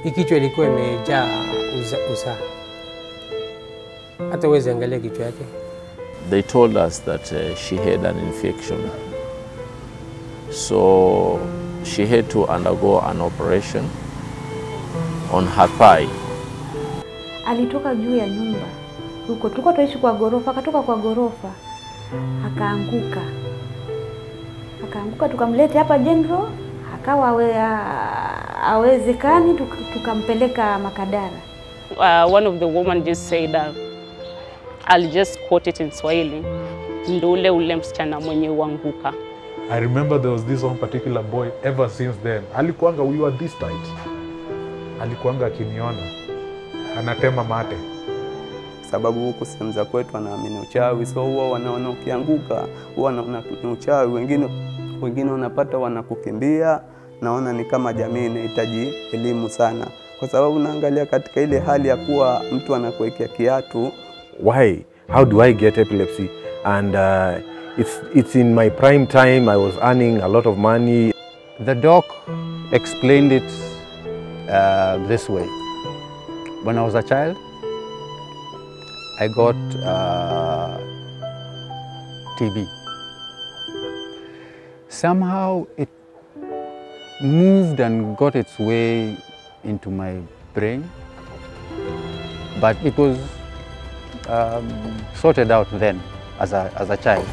Hii kichwa ilikuwa imejaa usaha. Hata uweze angalia kichwa yake. They told us that she had an infection. So she had to undergo an operation on her thigh. Alitoka juu ya nyumba. Huko tulikuwa tunaishi kwa gorofa, akatoka kwa gorofa. Akaanguka. Tukamleta hapa General, akawa hawezekani, tukampeleka Makadara. One of the women just said I'll just quote it in Swahili. Ndule ule msichana mwenye uanguka. I remember there was this one particular boy ever since then. Alikuanga we were this tight. Alikuanga akiniona anatema mate. Sababu huko sehemu za kwetu wanaamini uchawi, so huwa wanaona ukianguka huwa wanaona ni uchawi. Wengine wanapata wanakukimbia. Naona ni kama jamii inahitaji elimu sana, kwa sababu naangalia katika ile hali ya kuwa mtu anakuwekea kiatu. Why? How do I get epilepsy? And it's in my prime time. I was earning a lot of money. The doc explained it this way. When I was a child, I got TB. Somehow it moved and got its way into my brain, but it was sorted out then as a child.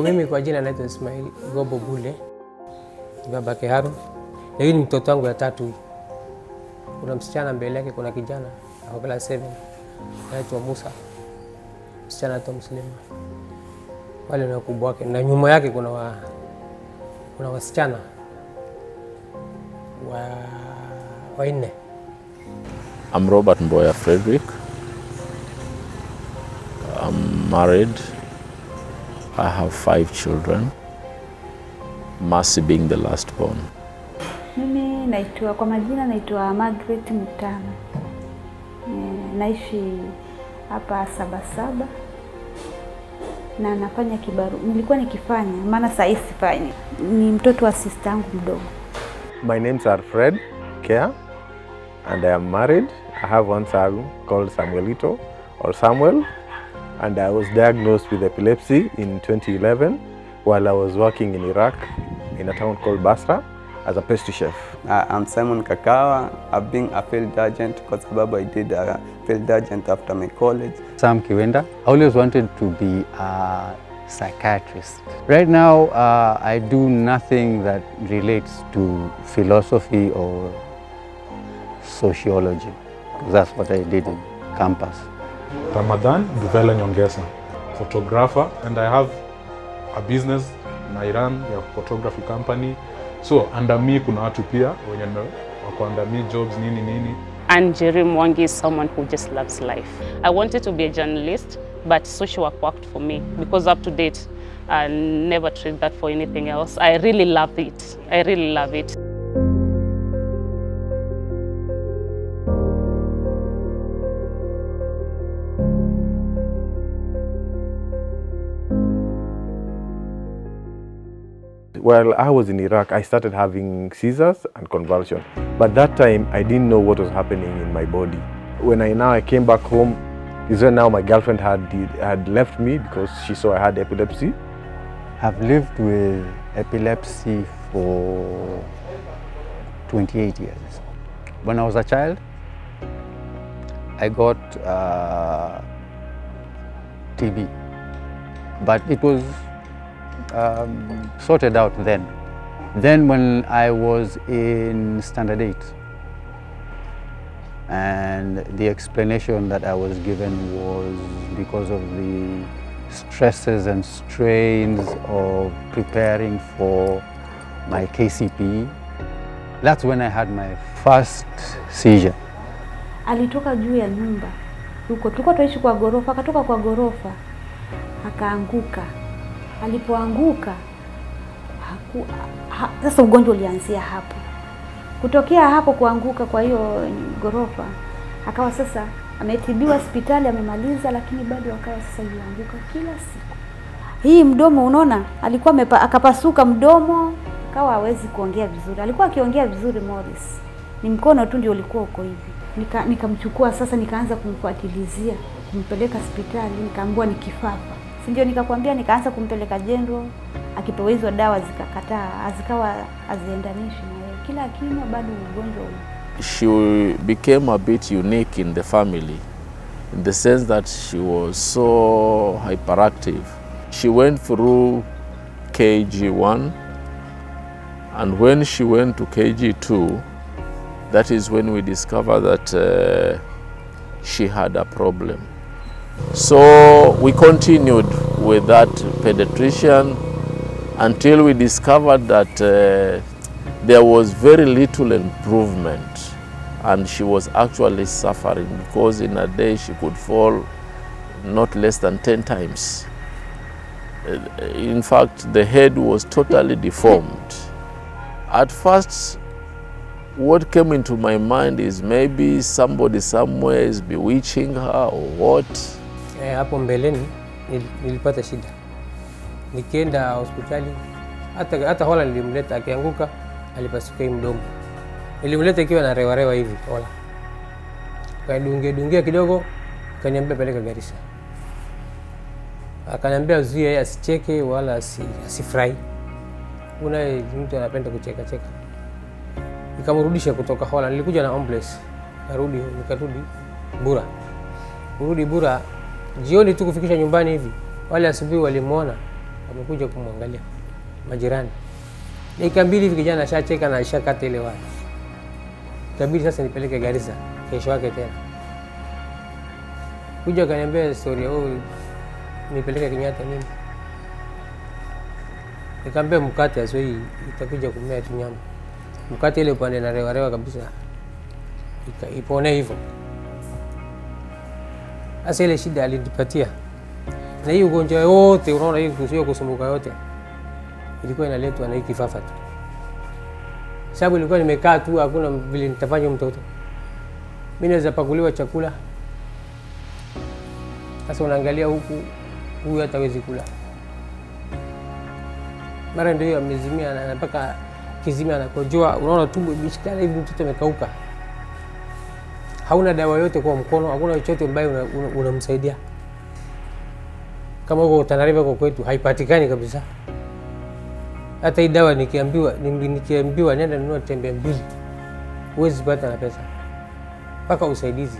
Mimi kwa jina naitwa Ismail Gobo Bule. Baba Keharu. Hii ni mtoto wangu ya tatu. Kuna msichana mbele yake, kuna kijana ako class 7. Anaitwa Musa. Msichana anaitwa Muslima. Wale ni wakubwa wake, na nyuma yake kuna wasichana wanne. I'm Robert Mboya Frederick. I'm married. I have 5 children, Mercy being the last born. Mimi naitwa kwa majina naitwa Margaret Mutano. Naishi hapa Sabasaba na nafanya kibaru. Nilikuwa nikifanya, maana sasa sifanyi. Ni mtoto wa sister yangu mdogo. My name's are Fred Kea, and I am married. I have one son called Samuelito or Samuel. And I was diagnosed with epilepsy in 2011 while I was working in Iraq in a town called Basra as a pastry chef. I'm Simon Kakawa. I've been a field agent because I did a field agent after my college. Sam Kiwenda. I always wanted to be a psychiatrist. Right now, I do nothing that relates to philosophy or sociology. That's what I did in campus. Ramadan Duvela Nyongesa, photographer, and I have a business in Iran, a photography company. So under me kuna watu pia wenye wako under me, jobs nini. And Jerry Mwangi is someone who just loves life. I wanted to be a journalist, but social work worked for me because up to date, I never traded that for anything else. I really love it. I really love it. While I was in Iraq, I started having seizures and convulsions. But that time, I didn't know what was happening in my body. When I came back home, is when now my girlfriend had left me because she saw I had epilepsy. I've lived with epilepsy for 28 years. When I was a child, I got TB, but it was sorted out then. Then when I was in standard 8, and the explanation that I was given was because of the stresses and strains of preparing for my KCPE. That's when I had my first seizure. Alitoka juu ya nyumba. Huko tulikuwa tunaishi kwa gorofa, akatoka kwa gorofa akaanguka. Alipoanguka sasa ugonjwa ulianzia hapo. Kutokea hapo kuanguka kwa hiyo gorofa, akawa sasa ametibiwa hospitali, amemaliza, lakini bado akawa sasa yuanguka kila siku. Hii mdomo unaona, alikuwa akapasuka mdomo, akawa hawezi kuongea vizuri. Alikuwa akiongea vizuri Morris. Ni mkono tu ndio ulikuwa uko hivi. Nikamchukua sasa, nikaanza kumfuatilizia, kumpeleka hospitali, nikaambiwa ni kifafa. Si ndio nikakwambia, nikaanza kumpeleka General, akipewa hizo dawa zikakataa, azikawa aziendanishi na yeye. Kila kinywa bado ugonjwa ule. She became a bit unique in the family, in the sense that she was so hyperactive. She went through KG1, and when she went to KG2, that is when we discovered that she had a problem. So we continued with that pediatrician until we discovered that there was very little improvement, and she was actually suffering because in a day she could fall not less than 10 times. In fact, the head was totally deformed. At first, what came into my mind is maybe somebody somewhere is bewitching her or what. Hapo mbeleni nilipata shida. Nikienda hospitali, hata hola nilimleta, akianguka alipasuka mdomo. Nilimleta ikiwa na rewa hivi hola. Kaidungia kidogo, kaniambia peleka Garissa. Akaniambia zuie asicheke wala asifurahi. Kuna mtu anapenda kucheka. Nikamrudisha kutoka hola. Nilikuja na ambulance. Nikarudi Bura. Kurudi Bura, jioni tu kufikisha nyumbani hivi, wale asubuhi walimuona, wamekuja kumwangalia majirani. Nikamwambia hivi kijana ashacheka na ashakata ile waya. Kabidi sasa nipeleke Garissa kesho yake tena. Kuja kaniambia story nipeleke Kenyatta nini. Nikamwambia mkate asoi itakuja kumea tu nyama. Mkate ile upande na rewa kabisa. Ipone hivyo. Sasa ile shida alinipatia. Na hiyo ugonjwa yote unaona, hiyo kusio kusumbuka yote ilikuwa inaletwa na hii kifafa tu. Sababu ilikuwa nimekaa tu, hakuna vile nitafanya mtoto. Mimi naweza pakuliwa chakula. Sasa unaangalia huyu hatawezi kula. Mara ndio amezimia na mpaka kizimia anakojoa, unaona tumbo imeshikana hivi, mtoto amekauka. Hauna dawa yote kwa mkono, hakuna chochote ambayo unamsaidia. Kama huko Tanariva kwa kwetu haipatikani kabisa. Hata hii dawa nikiambiwa nenda nunua tembe 2, huwezi pata na pesa. Paka usaidizi.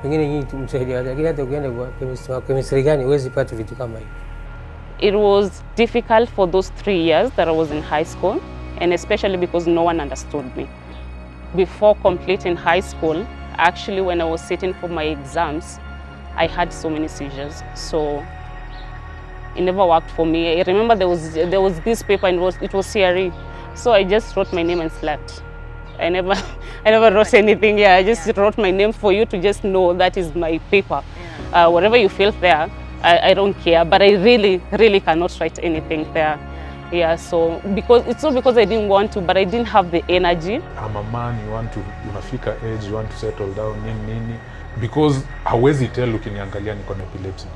Pengine nyinyi tumsaidia, lakini hata ukienda kwa chemistry gani huwezi pata vitu kama hivi. It was difficult for those 3 years that I was in high school, and especially because no one understood me. Before completing high school, actually when I was sitting for my exams, I had so many seizures. So it never worked for me. I remember there was this paper and it was CRE. So I just wrote my name and slept. I never wrote anything. Yeah, I just wrote my name for you to just know that is my paper. Whatever you feel there, I don't care. But I really cannot write anything there. Yeah, so it's not because I didn't want to, but I didn't have the energy. I'm a man, unafika age, you want to settle down, nini. Because hawezi tell ukiniangalia niko na epilepsy.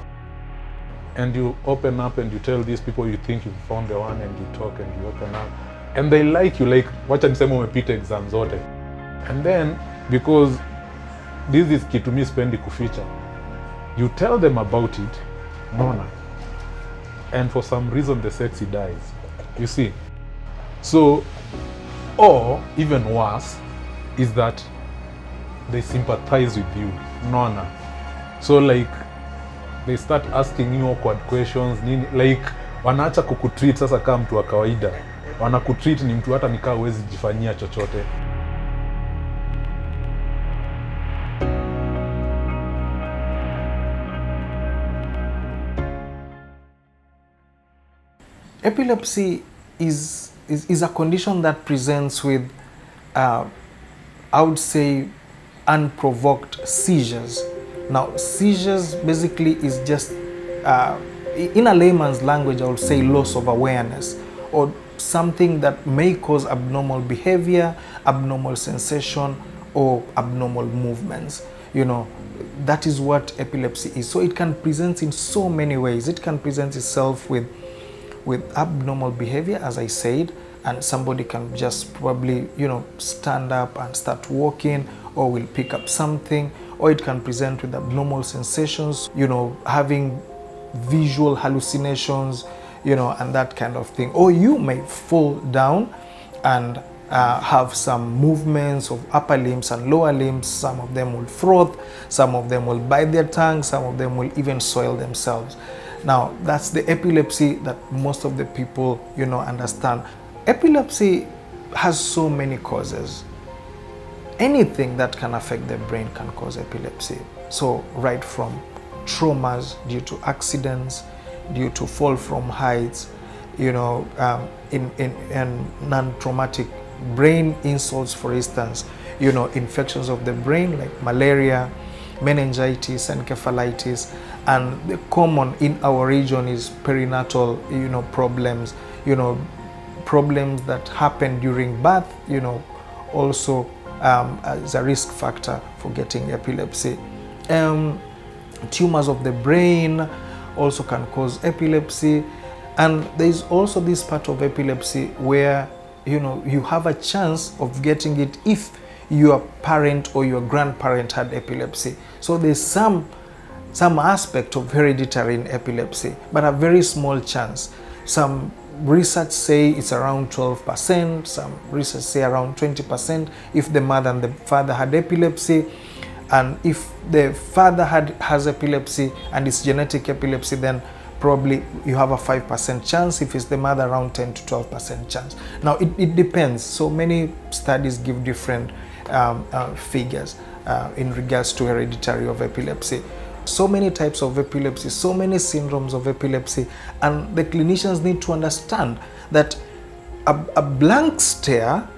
And you open up and you tell these people you think you found the one, and you talk and you open up. And they like you, like, wacha niseme umepita exams zote. And then, because this is kitu mimi spendi kuficha, you tell them about it, nona. And for some reason the sexy dies. You see? So, or even worse, is that they sympathize with you, nona. So like, they start asking you awkward questions, like, Wanaacha kukutreat sasa kama mtu wa kawaida. Wanakutreat ni mtu hata nikaa huwezi jifanyia chochote. Epilepsy is a condition that presents with, I would say, unprovoked seizures. Now, seizures basically is just, in a layman's language, I would say loss of awareness, or something that may cause abnormal behavior, abnormal sensation, or abnormal movements. You know, that is what epilepsy is. So it can present in so many ways. It can present itself with abnormal behavior, as I said, and somebody can just probably, you know, stand up and start walking, or will pick up something, or it can present with abnormal sensations, you know, having visual hallucinations, you know, and that kind of thing. Or you may fall down and have some movements of upper limbs and lower limbs. Some of them will froth, some of them will bite their tongue, some of them will even soil themselves. Now, that's the epilepsy that most of the people, you know, understand. Epilepsy has so many causes. Anything that can affect the brain can cause epilepsy. So, right from traumas due to accidents, due to fall from heights, you know, in non-traumatic brain insults, for instance, you know, infections of the brain like malaria, meningitis, encephalitis, and the common in our region is perinatal, you know, problems, you know, problems that happen during birth, you know, also as a risk factor for getting epilepsy. Tumors of the brain also can cause epilepsy, and there is also this part of epilepsy where, you know, you have a chance of getting it if your parent or your grandparent had epilepsy. So there's some aspect of hereditary in epilepsy, but a very small chance. Some research say it's around 12%, some research say around 20% if the mother and the father had epilepsy. And if the father has epilepsy and it's genetic epilepsy, then probably you have a 5% chance. If it's the mother, around 10 to 12% chance. Now, it depends. So many studies give different figures in regards to hereditary of epilepsy. So many types of epilepsy, so many syndromes of epilepsy, and the clinicians need to understand that a blank stare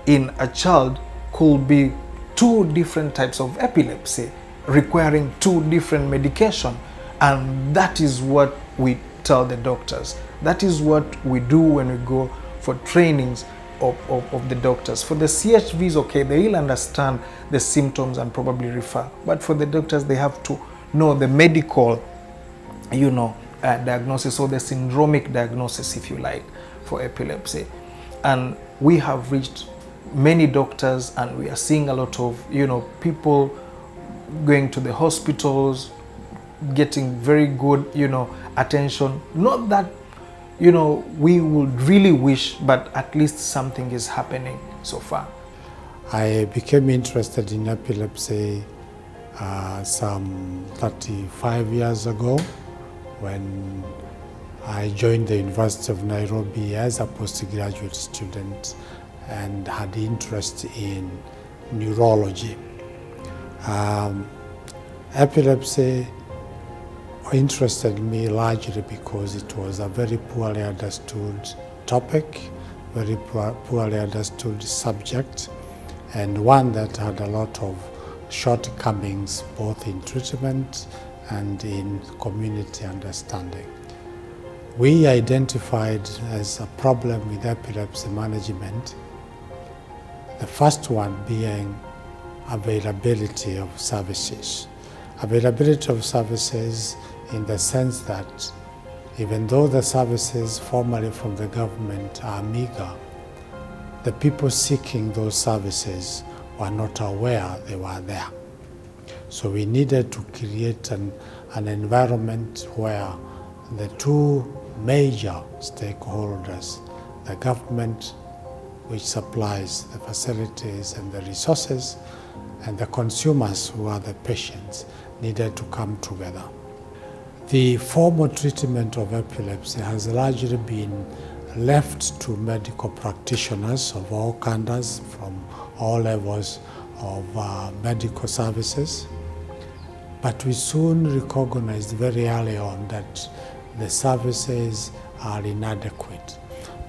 in a child could be 2 different types of epilepsy requiring 2 different medication, and that is what we tell the doctors. That is what we do when we go for trainings of the doctors. For the CHVs, okay, they will understand the symptoms and probably refer, but for the doctors, they have to know the medical, you know, diagnosis, or the syndromic diagnosis, if you like, for epilepsy. And we have reached many doctors, and we are seeing a lot of, you know, people going to the hospitals, getting very good, you know, attention. Not that, you know, we would really wish, but at least something is happening so far. I became interested in epilepsy some 35 years ago when I joined the University of Nairobi as a postgraduate student and had interest in neurology. Epilepsy interested me largely because it was a very poorly understood topic, very poorly understood subject, and one that had a lot of shortcomings both in treatment and in community understanding. We identified as a problem with epilepsy management, the first one being availability of services. Availability of services in the sense that even though the services formally from the government are meager, the people seeking those services were not aware they were there. So we needed to create an environment where the 2 major stakeholders, the government, which supplies the facilities and the resources, and the consumers, who are the patients, needed to come together. The formal treatment of epilepsy has largely been left to medical practitioners of all kinds from all levels of medical services. But we soon recognized very early on that the services are inadequate.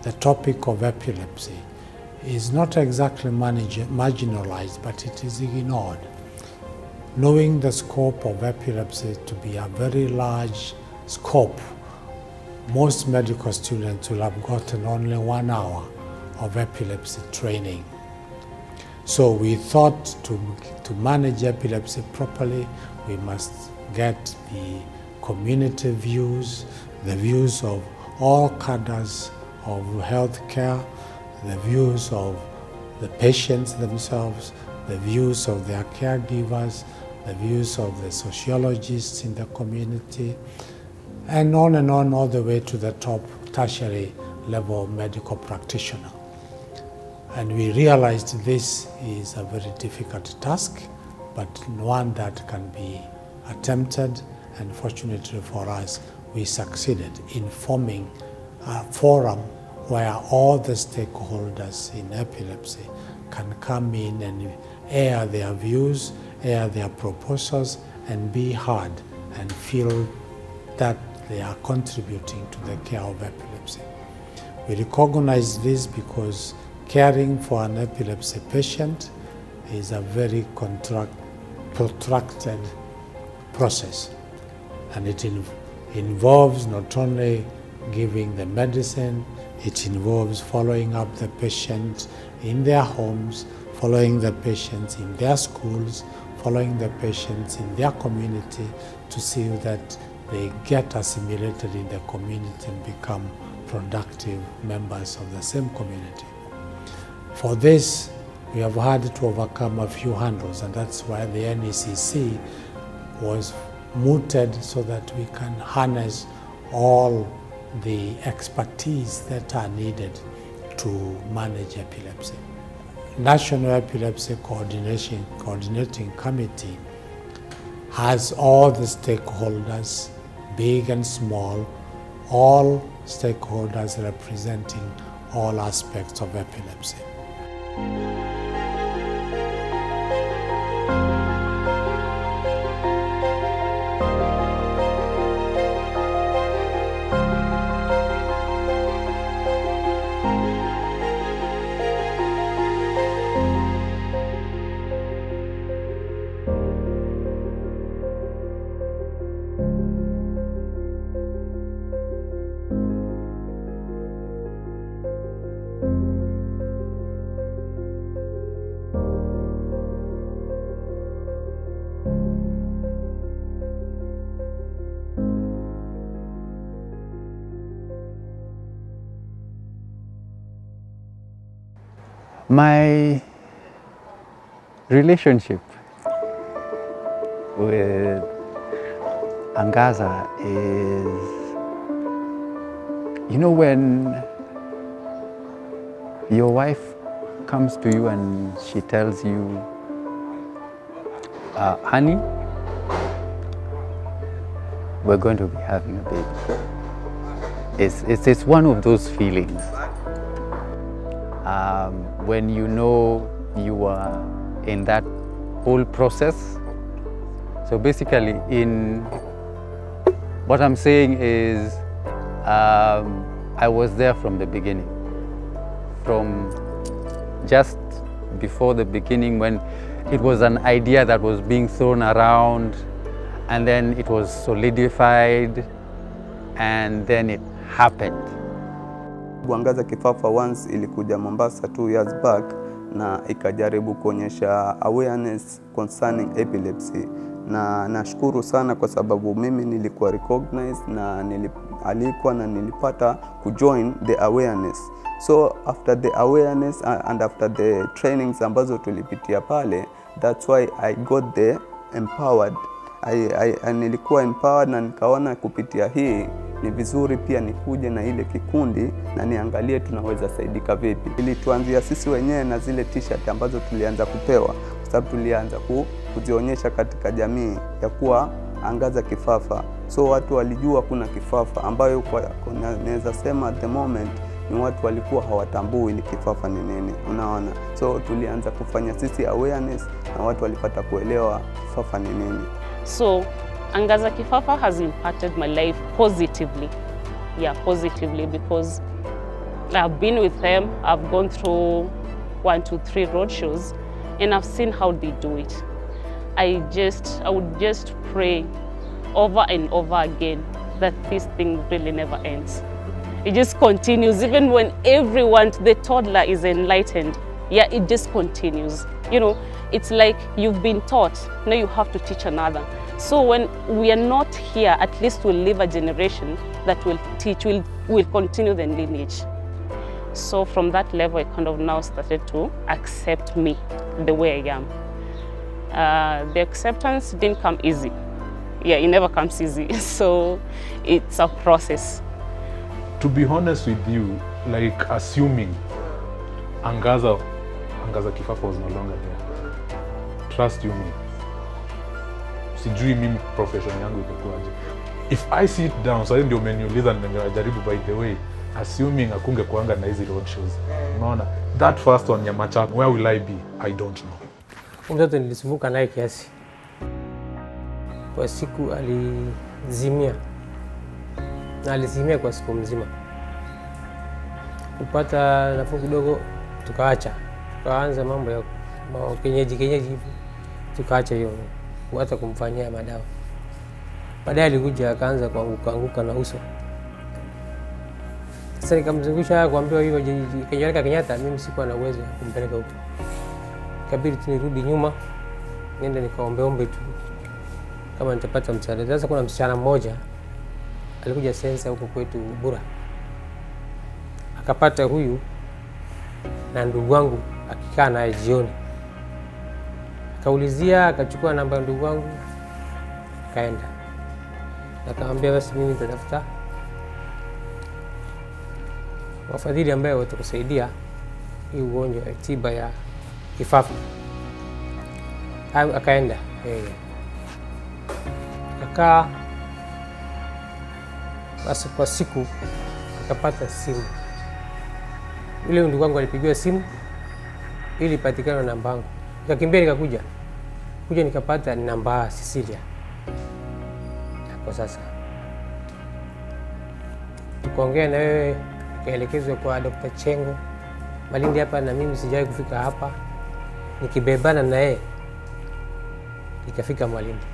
The topic of epilepsy is not exactly marginalized, but it is ignored. Knowing the scope of epilepsy to be a very large scope, most medical students will have gotten only 1 hour of epilepsy training. So we thought to manage epilepsy properly, we must get the community views, the views of all cadres of healthcare, the views of the patients themselves, the views of their caregivers, the views of the sociologists in the community, and on all the way to the top tertiary level medical practitioner. And we realized this is a very difficult task, but one that can be attempted, and fortunately for us, we succeeded in forming a forum where all the stakeholders in epilepsy can come in and air their views, air their proposals, and be heard and feel that they are contributing to the care of epilepsy. We recognize this because caring for an epilepsy patient is a very protracted process, and it involves not only giving the medicine, it involves following up the patient in their homes, following the patients in their schools, following the patients in their community to see that they get assimilated in the community and become productive members of the same community. For this, we have had to overcome a few hurdles, and that's why the NECC was mooted so that we can harness all the expertise that are needed to manage epilepsy. National Epilepsy Coordinating Committee has all the stakeholders, big and small, all stakeholders representing all aspects of epilepsy. My relationship with Angaza is, you know, when your wife comes to you and she tells you, honey, we're going to be having a baby. It's one of those feelings. When you know you are in that whole process. So basically, what I'm saying is, I was there from the beginning. From just before the beginning, when it was an idea that was being thrown around, and then it was solidified, and then it happened. Angaza Kifafa once ilikuja Mombasa 2 years back na ikajaribu kuonyesha awareness concerning epilepsy, na nashukuru sana kwa sababu mimi nilikuwa recognized na nilipata kujoin the awareness. So after the awareness and after the trainings ambazo tulipitia pale, that's why I got the empowered. Nilikuwa empowered na nikaona kupitia hii ni vizuri pia nikuje na ile kikundi na niangalie tunaweza saidika vipi. Ili tuanzia sisi wenyewe na zile t-shirt ambazo tulianza kupewa, kwa sababu tulianza kuzionyesha katika jamii ya kuwa Angaza Kifafa. so watu walijua kuna kifafa, ambayo naweza sema at the moment ni watu walikuwa hawatambui ni kifafa ni nini, unaona. So tulianza kufanya sisi awareness na watu walipata kuelewa kifafa ni nini. So Angaza Kifafa has impacted my life positively. Yeah, positively, because I've been with them, I've gone through 1, 2, 3 road shows, and I've seen how they do it. I would just pray over and over again that this thing really never ends. It just continues, even when everyone, the toddler is enlightened, yeah, it just continues. You know, it's like you've been taught, now you have to teach another. So when we are not here, at least we'll leave a generation that will teach, will continue the lineage. So from that level, I kind of now started to accept me the way I am. The acceptance didn't come easy. Yeah, it never comes easy. So it's a process. To be honest with you, like assuming Angaza Kifafa was no longer there, trust you me, sijui mimi profession yangu itakuwaje. If I sit down, so ndio umeniuliza nimejaribu, by the way, assuming akunge kuanga na hizi road shows, unaona that first one ya Machako, where will I be? I don't know. Mtoto nilisumbuka naye kiasi. Kwa siku alizimia. Na alizimia kwa siku mzima. Kupata nafuu kidogo tukaacha. Tukaanza mambo ya kienyeji hivi. Tukaacha hiyo. Hata kumfanyia madawa. Baadaye alikuja akaanza kuanguka na uso. Sasa nikamzungusha kuambiwa hiyo Kenyatta Kenyatta, mimi sikuwa na uwezo wa kumpeleka huko. Kabidi tu nirudi nyuma, niende nikaombe tu kama nitapata msaada. Sasa kuna msichana mmoja alikuja sensa huko kwetu Bura. Akapata huyu na ndugu wangu akikaa naye jioni. Akaulizia, akachukua namba ya ndugu wangu, kaenda. Akamwambia basi mimi nitatafuta wafadhili ambao watakusaidia hii ugonjwa ya tiba ya kifafa. Akaenda akakaa, basi kwa siku akapata simu. Yule ndugu wangu alipigiwa simu ili ipatikane namba yangu. Nikakimbia nikakuja nikapata namba Cecilia. Kwa sasa tukaongea na wewe, nikaelekezwa kwa Dr. Chengo Malindi hapa, na mimi sijawahi kufika hapa. Nikibebana na yeye nikafika Malindi,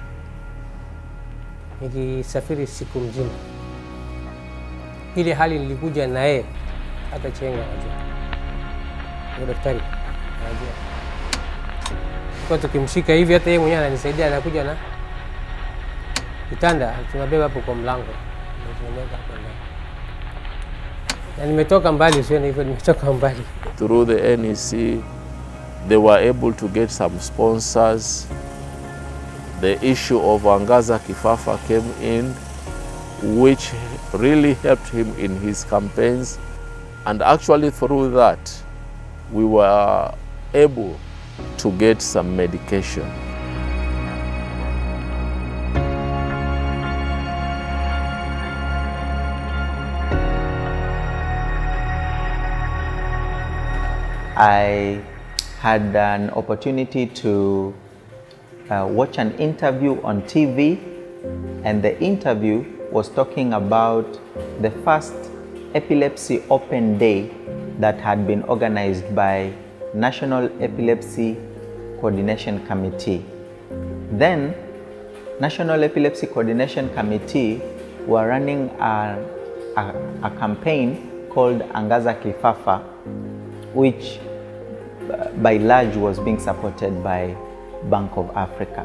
nikisafiri siku mzima. Ile hali nilikuja na yeye, hata Chengo anajua, ni daktari anajua. Kwa tukimshika hivi, hata yeye mwenyewe ananisaidia, anakuja na kitanda tunabeba hapo kwa mlango, tunaweka hapo ndani. Na nimetoka mbali, sio hivyo, nimetoka mbali. Through the NEC, they were able to get some sponsors. The issue of Angaza Kifafa came in, which really helped him in his campaigns. And actually through that, we were able to get some medication. I had an opportunity to watch an interview on TV, and the interview was talking about the first Epilepsy Open Day that had been organized by National Epilepsy Coordination Committee. Then, National Epilepsy Coordination Committee were running a campaign called Angaza Kifafa, which by large was being supported by Bank of Africa.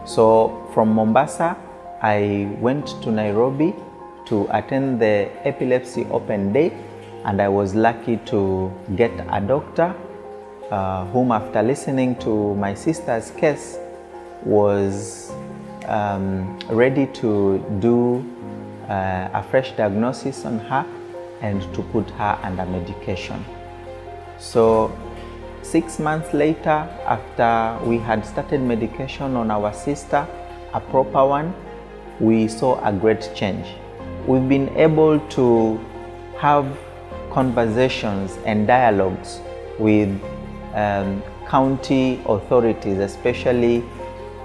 So from Mombasa, I went to Nairobi to attend the Epilepsy Open Day, and I was lucky to get a doctor whom, after listening to my sister's case, was ready to do a fresh diagnosis on her and to put her under medication. So 6 months later, after we had started medication on our sister, a proper one, we saw a great change. We've been able to have conversations and dialogues with county authorities, especially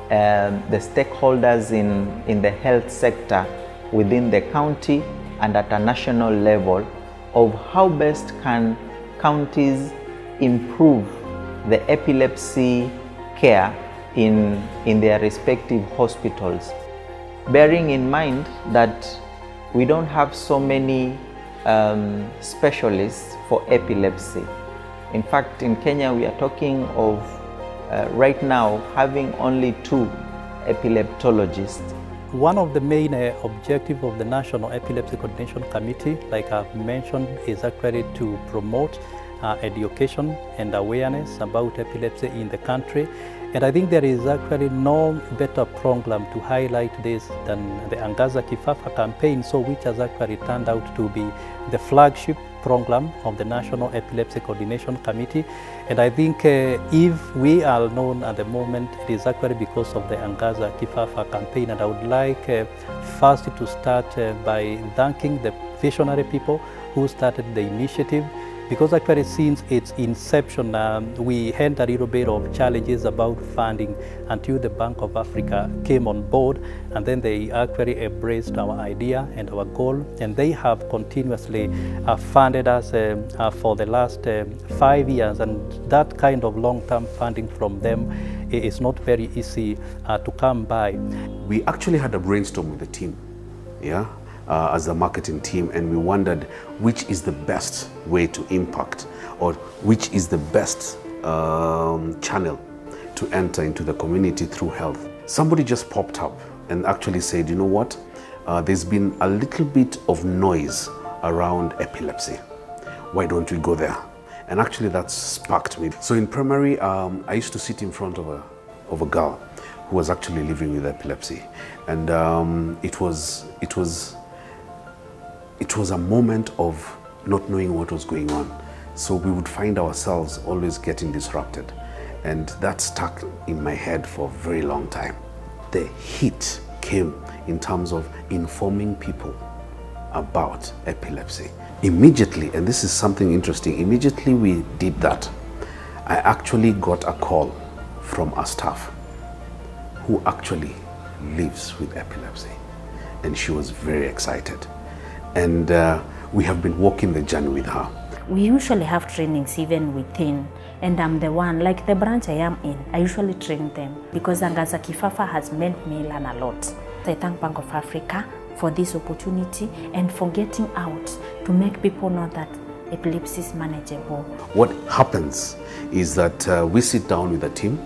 the stakeholders in the health sector within the county and at a national level, of how best can counties improve the epilepsy care in their respective hospitals. Bearing in mind that we don't have so many specialists for epilepsy. In fact, in Kenya, we are talking of right now having only 2 epileptologists. One of the main objectives of the National Epilepsy Coordination Committee, like I've mentioned, is actually to promote education and awareness about epilepsy in the country. And I think there is actually no better program to highlight this than the Angaza Kifafa campaign, which has actually turned out to be the flagship program of the National Epilepsy Coordination Committee. And I think if we are known at the moment, it is actually because of the Angaza Kifafa campaign. And I would like first to start by thanking the visionary people who started the initiative, because actually since its inception, we had a little bit of challenges about funding until the Bank of Africa came on board, and then they actually embraced our idea and our goal, and they have continuously funded us for the last 5 years, and that kind of long-term funding from them is not very easy to come by. We actually had a brainstorm with the team, as a marketing team, and we wondered which is the best way to impact, or which is the best channel to enter into the community through health. Somebody just popped up and actually said, you know what, there's been a little bit of noise around epilepsy. Why don't we go there? And actually that sparked me. So in primary, I used to sit in front of a girl who was actually living with epilepsy, and it was a moment of not knowing what was going on. So we would find ourselves always getting disrupted. And that stuck in my head for a very long time. The hit came in terms of informing people about epilepsy. Immediately, and this is something interesting, immediately we did that, I actually got a call from a staff who actually lives with epilepsy. And she was very excited. And we have been walking the journey with her. We usually have trainings even within, and I'm the one, like the branch I am in, I usually train them because Angaza Kifafa has made me learn a lot. I thank Bank of Africa for this opportunity and for getting out to make people know that epilepsy is manageable. What happens is that we sit down with a team.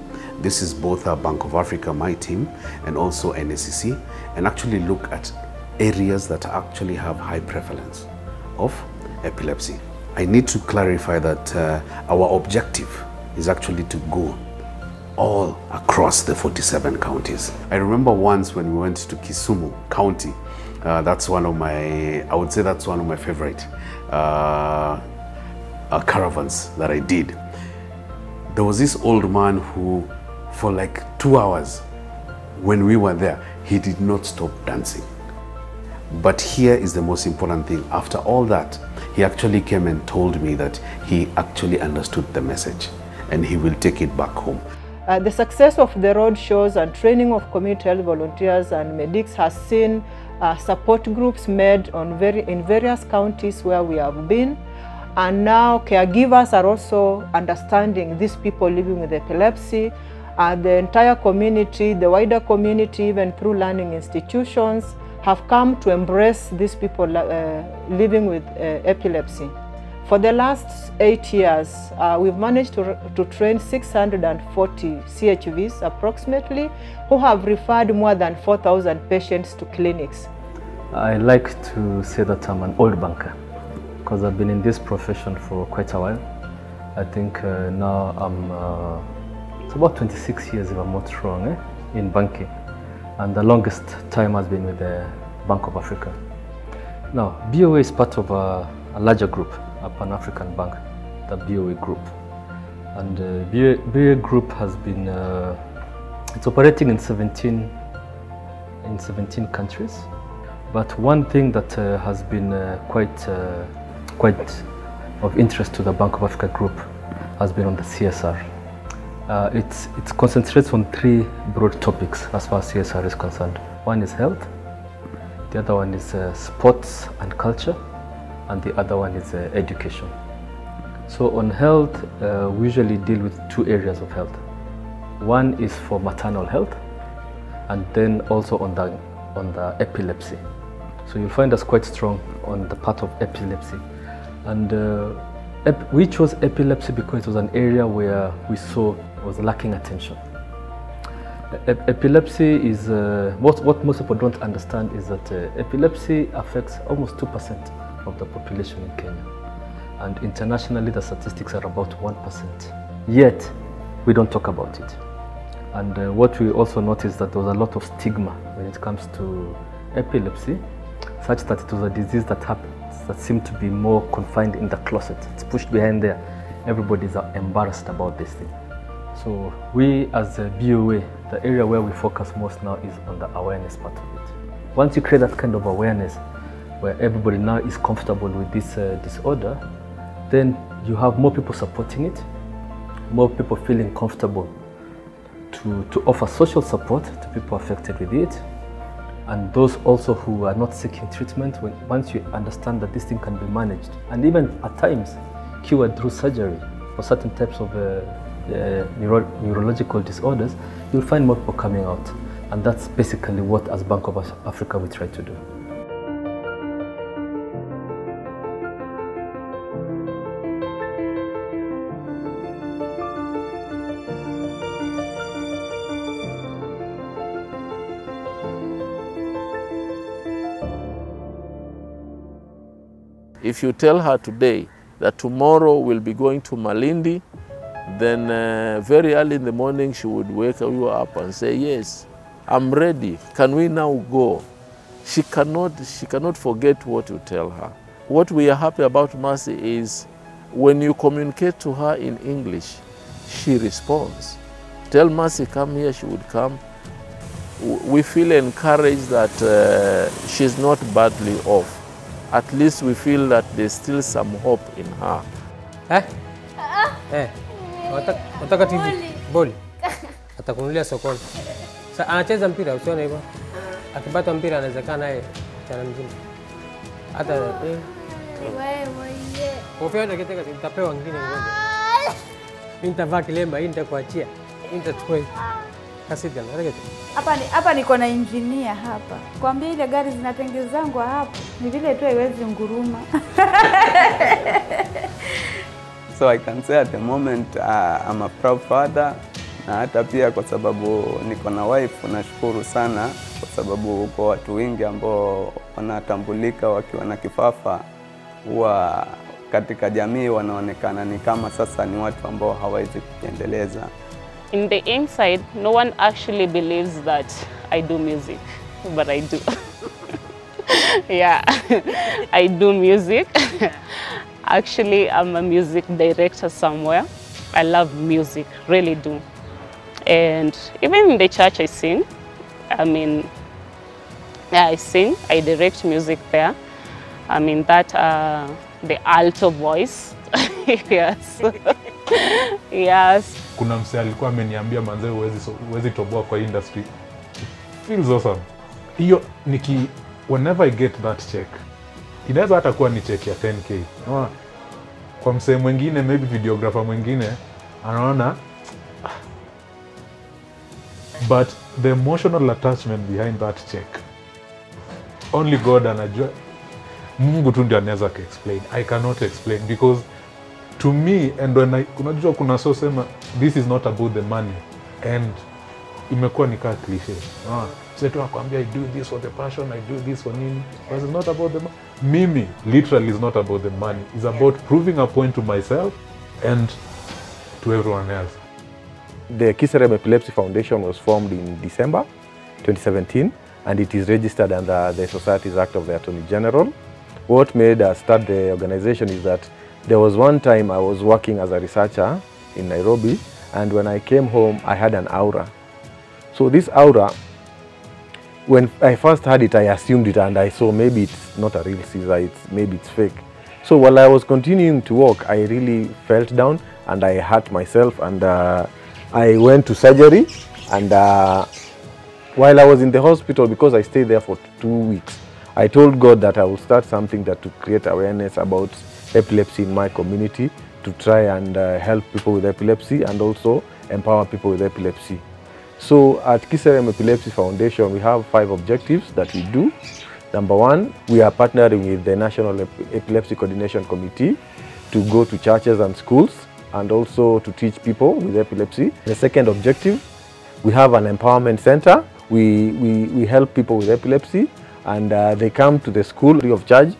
This is both Bank of Africa, my team, and also NSCC, and actually look at areas that actually have high prevalence of epilepsy. I need to clarify that our objective is actually to go all across the 47 counties. I remember once when we went to Kisumu County, that's one of my, I would say that's one of my favorite caravans that I did. There was this old man who, for like 2 hours, when we were there, he did not stop dancing. But here is the most important thing. After all that, he actually came and told me that he actually understood the message and he will take it back home. The success of the road shows and training of community health volunteers and medics has seen support groups made in various counties where we have been. And now caregivers are also understanding these people living with epilepsy. The entire community, the wider community, even through learning institutions, have come to embrace these people living with epilepsy. For the last 8 years, we've managed to train 640 CHVs approximately, who have referred more than 4,000 patients to clinics. I like to say that I'm an old banker because I've been in this profession for quite a while. I think now it's about 26 years if I'm not wrong in banking. And the longest time has been with the Bank of Africa. Now, BOA is part of a larger group, a Pan-African bank, the BOA group. And BOA group has been, it's operating in 17 in 17 countries. But one thing that has been quite of interest to the Bank of Africa Group has been on the CSR. It concentrates on 3 broad topics as far as CSR is concerned. One is health, the other one is sports and culture, and the other one is education. So on health, we usually deal with 2 areas of health. One is for maternal health, and then also on the epilepsy. So you'll find us quite strong on the part of epilepsy. And we chose epilepsy because it was an area where we saw was lacking attention. Epilepsy is, what most people don't understand is that epilepsy affects almost 2% of the population in Kenya. And internationally the statistics are about 1%. Yet, we don't talk about it. And what we also noticed that there was a lot of stigma when it comes to epilepsy, such that it was a disease that seemed to be more confined in the closet. It's pushed behind there. Everybody's embarrassed about this thing. So we as a BOA, the area where we focus most now is on the awareness part of it. Once you create that kind of awareness, where everybody now is comfortable with this disorder, then you have more people supporting it, more people feeling comfortable to offer social support to people affected with it, and those also who are not seeking treatment, once you understand that this thing can be managed, and even at times cured through surgery for certain types of neurological disorders, you'll find more people coming out. And that's basically what, as Bank of Africa, we try to do. If you tell her today that tomorrow we'll be going to Malindi, then very early in the morning she would wake you up and say, yes, I'm ready. Can we now go? She cannot forget what you tell her. What we are happy about Mercy is when you communicate to her in English, she responds. Tell Mercy, come here, she would come. We feel encouraged that she's not badly off. At least we feel that there's still some hope in her. Wataka TV? Boli. Atakunulia sokoni. Sasa anacheza mpira, usione hivyo. Akipata mpira anawezekana naye chana mzima. Hata wewe. Kofia ndio kitaka nitapewa ngine ngoja. Mimi nitavaa kilemba, hii nitakuachia. Hii nitachukua. Kasidi na hapa niko na engineer hapa. Kwambia ile gari zinatengezangwa hapo. Ni vile tu haiwezi nguruma. So I can say at the moment I'm a proud father, na hata pia kwa sababu niko na wife, nashukuru sana kwa sababu kwa watu wengi ambao wanatambulika wakiwa na kifafa huwa katika jamii wanaonekana ni kama sasa ni watu ambao hawawezi kuendeleza. In the inside, no one actually believes that I do music, but I do. Yeah, I do music. Actually, I'm a music director somewhere. I love music, really do. And even in the church I sing. I mean, yeah, I sing, I direct music there. I mean, that, the alto voice. Yes. Yes. Kuna msee alikuwa ameniambia manze uwezi toboa kwa industry. Feels awesome. Hiyo whenever I get that check, inaweza hata kuwa ni check ya 10k. Kwa msee mwingine, maybe videographer mwingine anaona, but the emotional attachment behind that check, only God anajua. Mungu tu ndiye anaweza explain. I cannot explain because to me, and when unajua kuna so sema this is not about the money, and imekuwa ni kama cliche. Sasa tu nakwambia I do this for the passion, I do this for nini, but it's not about the money. Mimi literally is not about the money. It's about proving a point to myself and to everyone else. The Kifafa Epilepsy Foundation was formed in December 2017, and it is registered under the Societies Act of the Attorney General. What made us start the organization is that there was one time I was working as a researcher in Nairobi, and when I came home, I had an aura. So this aura, when I first heard it, I assumed it, and I saw maybe it's not a real seizure, maybe it's fake. So while I was continuing to walk, I really felt down and I hurt myself, and I went to surgery. And while I was in the hospital, because I stayed there for 2 weeks, I told God that I would start something that to create awareness about epilepsy in my community, to try and help people with epilepsy and also empower people with epilepsy. So at Kisserem Epilepsy Foundation, we have 5 objectives that we do. Number 1, we are partnering with the National Epilepsy Coordination Committee to go to churches and schools and also to teach people with epilepsy. The second objective, we have an empowerment center. We help people with epilepsy, and they come to the school free of charge,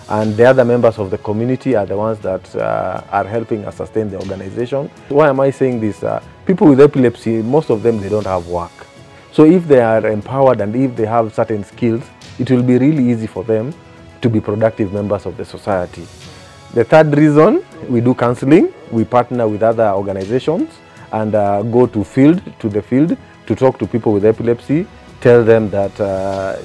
and the other members of the community are the ones that are helping us sustain the organization. Why am I saying this? People with epilepsy, most of them, they don't have work. So if they are empowered and if they have certain skills, it will be really easy for them to be productive members of the society. The third reason, we do counseling. We partner with other organizations and go to the field to talk to people with epilepsy, tell them that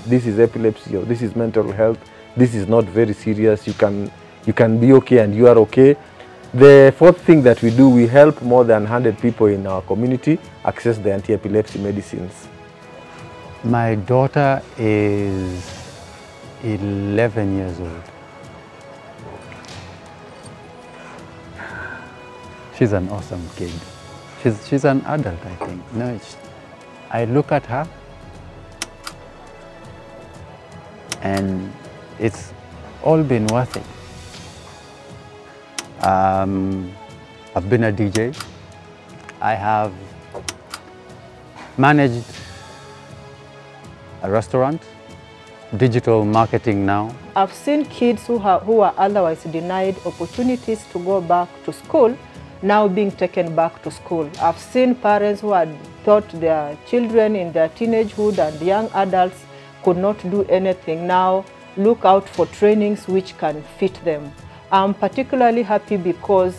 this is epilepsy or this is mental health, this is not very serious, you can be okay and you are okay. The fourth thing that we do, we help more than 100 people in our community access the anti-epilepsy medicines. My daughter is 11 years old. She's an awesome kid. She's an adult, I think. No, I look at her and it's all been worth it. I've been a DJ. I have managed a restaurant, digital marketing now. I've seen kids who are otherwise denied opportunities to go back to school now being taken back to school. I've seen parents who had thought their children in their teenagehood and young adults could not do anything now look out for trainings which can fit them. I'm particularly happy because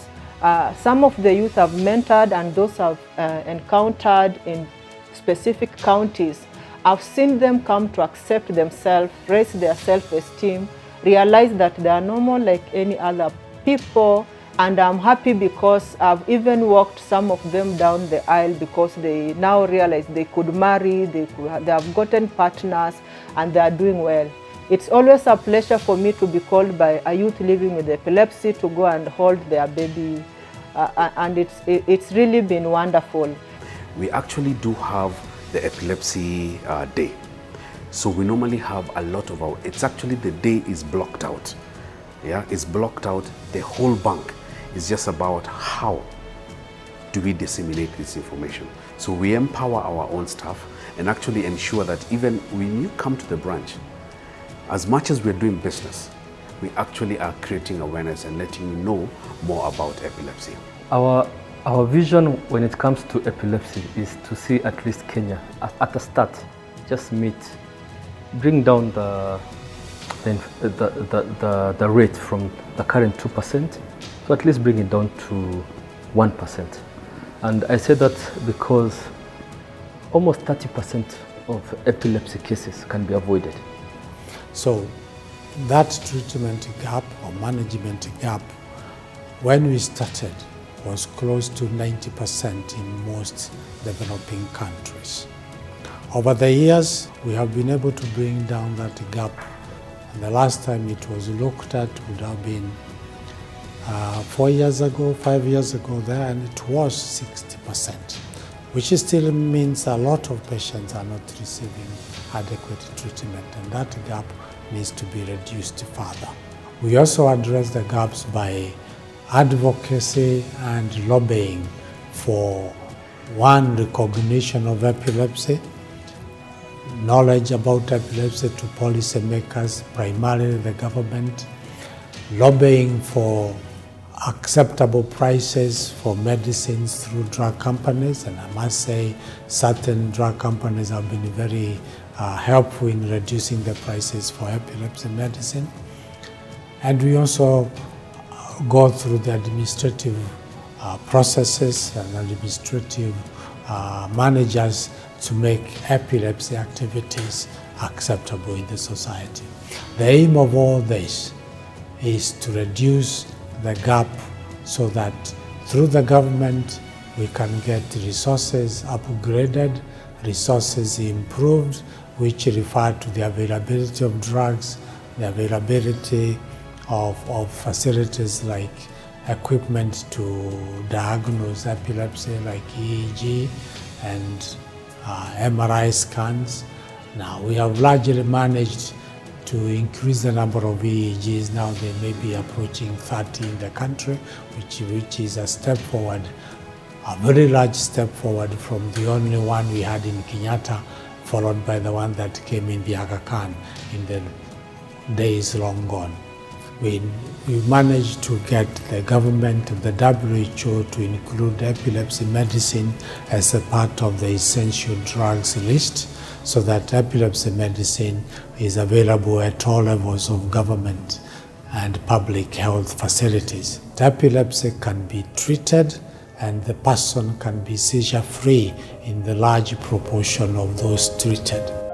some of the youth I've mentored and those I've encountered in specific counties, I've seen them come to accept themselves, raise their self-esteem, realize that they are normal like any other people, and I'm happy because I've even walked some of them down the aisle because they now realize they could marry, they have gotten partners, and they are doing well. It's always a pleasure for me to be called by a youth living with epilepsy to go and hold their baby, and it's really been wonderful. We actually do have the Epilepsy Day. So we normally have a lot of it's actually the day is blocked out. Yeah, it's blocked out, the whole bank. It's just about how do we disseminate this information. So we empower our own staff and actually ensure that even when you come to the branch, as much as we're doing business, we actually are creating awareness and letting you know more about epilepsy. Our vision when it comes to epilepsy is to see at least Kenya at the start, just bring down the rate from the current 2%, so at least bring it down to 1%. And I say that because almost 30% of epilepsy cases can be avoided. So that treatment gap or management gap, when we started, was close to 90% in most developing countries. Over the years, we have been able to bring down that gap. And the last time it was looked at would have been 4 years ago, 5 years ago there, and it was 60%, which still means a lot of patients are not receiving adequate treatment, and that gap needs to be reduced further. We also address the gaps by advocacy and lobbying for one, recognition of epilepsy, knowledge about epilepsy to policymakers, primarily the government, lobbying for acceptable prices for medicines through drug companies, and I must say certain drug companies have been very helpful in reducing the prices for epilepsy medicine. And we also go through the administrative processes and administrative managers to make epilepsy activities acceptable in the society. The aim of all this is to reduce the gap so that through the government we can get resources upgraded, resources improved, which refer to the availability of drugs, the availability of facilities like equipment to diagnose epilepsy like EEG and MRI scans. Now we have largely managed to increase the number of EEGs. Now they may be approaching 30 in the country, which is a step forward, a very large step forward from the only one we had in Kenyatta, followed by the one that came in the Aga Khan in the days long gone. We managed to get the government and the WHO to include epilepsy medicine as a part of the essential drugs list, so that epilepsy medicine is available at all levels of government and public health facilities. Epilepsy can be treated and the person can be seizure-free in the large proportion of those treated.